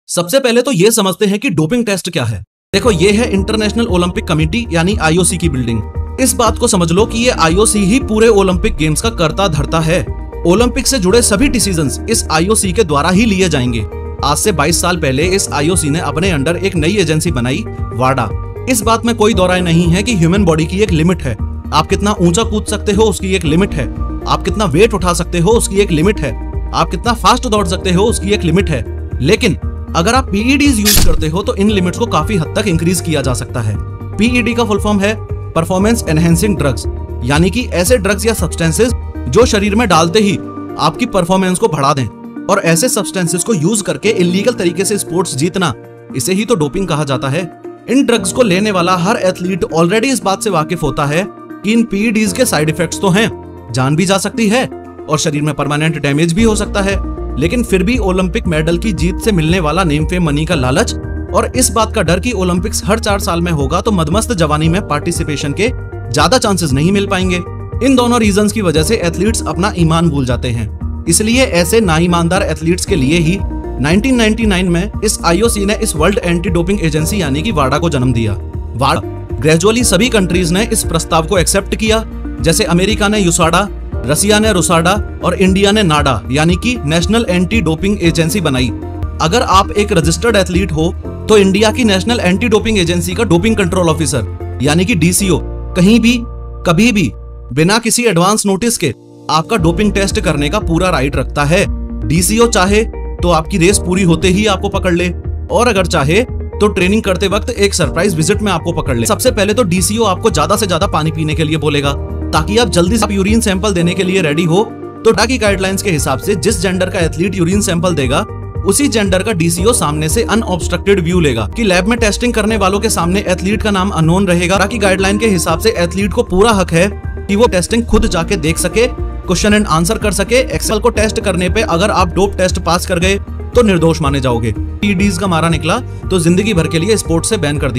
सबसे पहले तो ये समझते हैं कि डोपिंग टेस्ट क्या है। देखो, ये है इंटरनेशनल ओलंपिक कमेटी यानी आईओसी की बिल्डिंग। इस बात को समझ लो कि ये आईओसी ही पूरे ओलंपिक गेम्स का करता धरता है। ओलंपिक से जुड़े सभी डिसीजंस इस आईओसी के द्वारा ही लिए जाएंगे। आज से 22 साल पहले इस आईओसी ने अपने अंडर एक नई एजेंसी बनाई, वाडा। इस बात में कोई दौराय नहीं है कि ह्यूमन बॉडी की एक लिमिट है। आप कितना ऊंचा कूद सकते हो उसकी एक लिमिट है, आप कितना वेट उठा सकते हो उसकी एक लिमिट है, आप कितना फास्ट दौड़ सकते हो उसकी एक लिमिट है। लेकिन अगर आप पीईडीज यूज करते हो तो इन लिमिट्स को काफी हद तक इंक्रीज किया जा सकता है। पीईडी का फुल फॉर्म है परफॉर्मेंस एनहेंसिंग ड्रग्स, यानी कि ऐसे ड्रग्स या सब्सटेंसेस जो शरीर में डालते ही आपकी परफॉर्मेंस को बढ़ा दें। और ऐसे सब्सटेंसेस को यूज करके इलीगल तरीके से स्पोर्ट्स जीतना, इसे ही तो डोपिंग कहा जाता है। इन ड्रग्स को लेने वाला हर एथलीट ऑलरेडी इस बात से वाकिफ होता है कि इन पीईडीज के साइड इफेक्ट्स तो हैं, जान भी जा सकती है और शरीर में परमानेंट डैमेज भी हो सकता है। लेकिन फिर भी ओलंपिक मेडल की जीत से मिलने वाला नेम फेम मनी का लालच और इस बात का डर कि ओलंपिक्स हर 4 साल में होगा तो मदमस्त जवानी में पार्टिसिपेशन के ज्यादा चांसेस नहीं मिल पाएंगे। इन दोनों रीजंस की वजह से एथलीट्स अपना ईमान भूल जाते हैं। इसलिए ऐसे नाईमानदार एथलीट्स के लिए ही 1999 में इस आईओसी ने इस वर्ल्ड एंटी डोपिंग एजेंसी यानी कि वाडा को जन्म दिया। वाडा ग्रेजुअली सभी कंट्रीज ने इस प्रस्ताव को एक्सेप्ट किया, जैसे अमेरिका ने यूसाडा, रसिया ने रुसाडा और इंडिया ने नाडा यानी कि नेशनल एंटी डोपिंग एजेंसी बनाई। अगर आप एक रजिस्टर्ड एथलीट हो तो इंडिया की नेशनल एंटी डोपिंग एजेंसी का डोपिंग कंट्रोल ऑफिसर यानी कि डीसीओ कहीं भी कभी भी बिना किसी एडवांस नोटिस के आपका डोपिंग टेस्ट करने का पूरा राइट रखता है। डीसीओ चाहे तो आपकी रेस पूरी होते ही आपको पकड़ ले और अगर चाहे तो ट्रेनिंग करते वक्त एक सरप्राइज विजिट में आपको पकड़ ले। सबसे पहले तो डीसीओ आपको ज्यादा से ज्यादा पानी पीने के लिए बोलेगा ताकि आप जल्दी से यूरिन सैंपल देने के लिए रेडी हो। तो डाकी गाइडलाइंस के हिसाब से जिस जेंडर का एथलीट यूरिन सैंपल देगा उसी जेंडर का डीसीओ सामने से अनऑब्स्ट्रक्टेड व्यू लेगा कि लैब में टेस्टिंग करने वालों के सामने एथलीट का नाम अननोन रहेगा। डाकी गाइडलाइन के हिसाब से एथलीट को पूरा हक है कि वो टेस्टिंग खुद जाके देख सके, क्वेश्चन एंड आंसर कर सके। एक्सेल को टेस्ट करने पे अगर आप डोप टेस्ट पास कर गए तो निर्दोष माने जाओगे। पीईडीज का मारा निकला तो जिंदगी भर के लिए स्पोर्ट्स से बैन कर दिया।